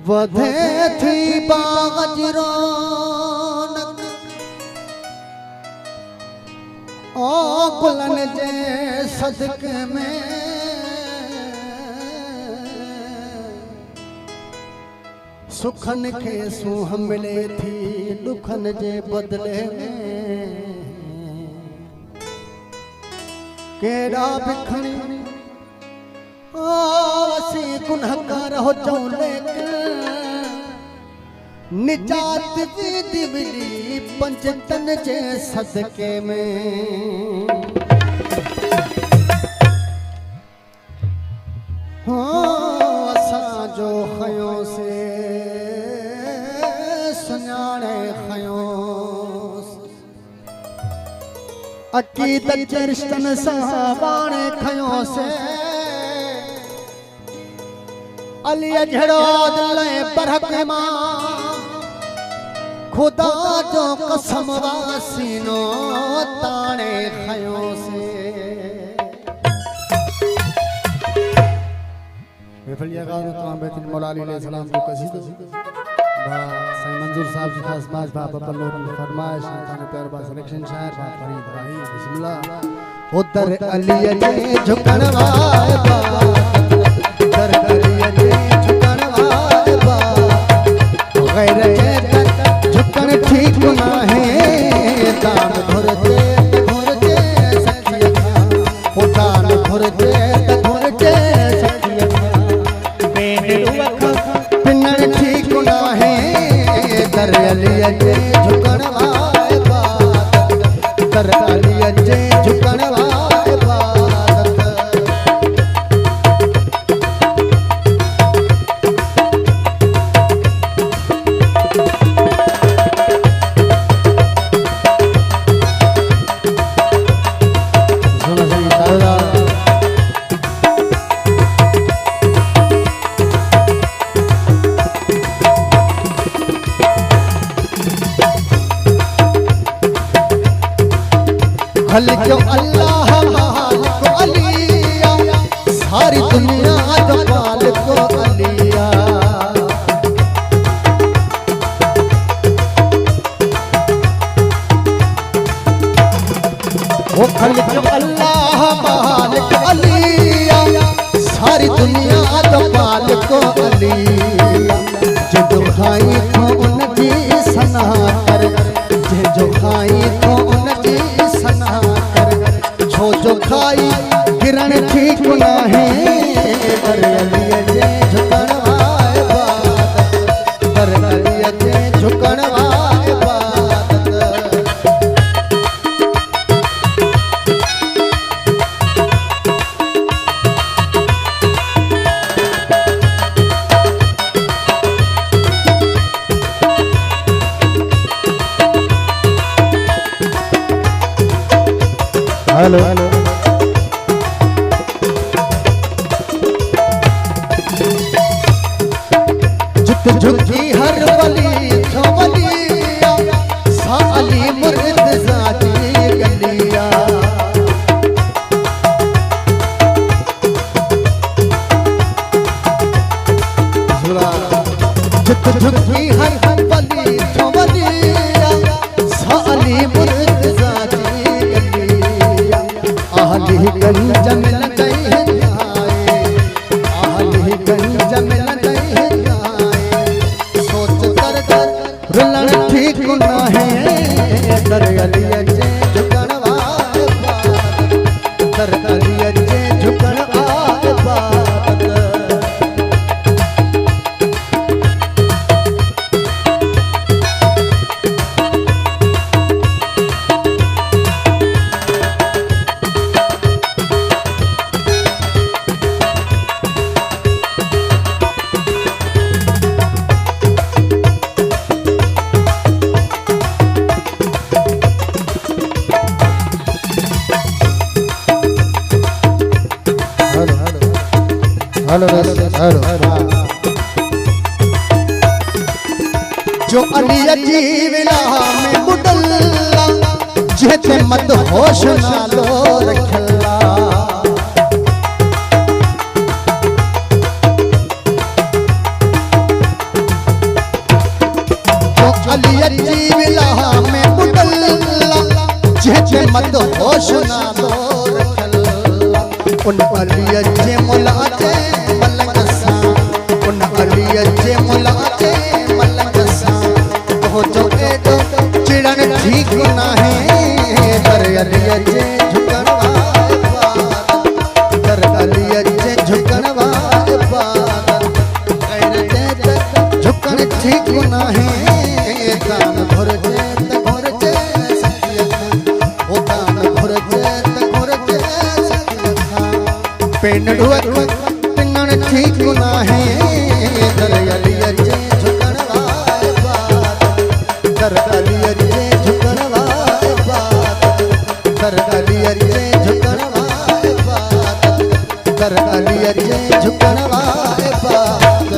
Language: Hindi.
वधे थी बाजरोनक ओ गुलन जे सदके में सुखन के सूह मिले थी दुखन जे बदले में केड़ा बिखणी असी गुनहगार हो जाऊं लेकिन निजात भी मिली पंचतन जे सदके में असां जो खयो से सुञाणे खयो अकीदत जे रिश्तन सां वाणे खयो से अली जड़ो दिल बरहक मां खुदा जो कसम वासीनो ताणे खयो से बेफलिया गानो तमाम बेहतरीन मौला अली अलैहि सलाम को कसीदो साईं मंजूर साहब जी खास बाज बाबा पल्लो की फरमाइश ताने प्यार बा सिलेक्शन शायर बा फरीद राही बिस्मिल्लाह उधर अली जे झुकण वाए बा उधर अली जे झुकण वाए बा गैर जे झुकण ठीक ना है दाम घुरते सखिया उठान घुरते अलिया जे झुकण वाए बात कर अलिया जे झुकण वाए बात सुना सही दादा खलिक अल्लाह मालिक अलिया सारी दुनिया जो मालिक अलिया वो खलिक अल्लाह मालिक अलिया सारी दुनिया जो मालिक अलिया जो खाई तो उनकी सना कर जो खाई तो उनकी जो खाई किरण ठीक ना है कर अलिया जे झुकण वाए बात कर अलिया जे झुकण वाए बात हेलो झुकी हर वली छवलिया साली मुर्द जाती गलिया झुकी हर वली छवलिया साली मुर्द जाती गलिया आहली गंज मिल गई है आहली गंज मिल गई है रुलन ठीक ना है दर अलिया जे झुकण वाए बात दर अलिया जे झुकण वाए बात हेलो हेलो जो अली जी विला में बुदल्ला जेते मत होश नालो रखला जो अली जी विला में बुदल्ला जेते मत होश नालो रखला उन अली जे मुला जे मलंग सा उन अली जे मुला जे मलंग सा हो जो एडो चिड़न ठीक ना है कर अली जे झुकण वाले बात कर अली जे झुकण वाले बात गैर ते झुकण ठीक ना है दान भर जे ओ दान भर जे पेन ढुक टिंगण ठीक ना है कर अली जे झुकण वाले बात कर अली जे झुकण वाले बात कर अली जे झुकण वाले बात कर अली जे झुकण वाले बात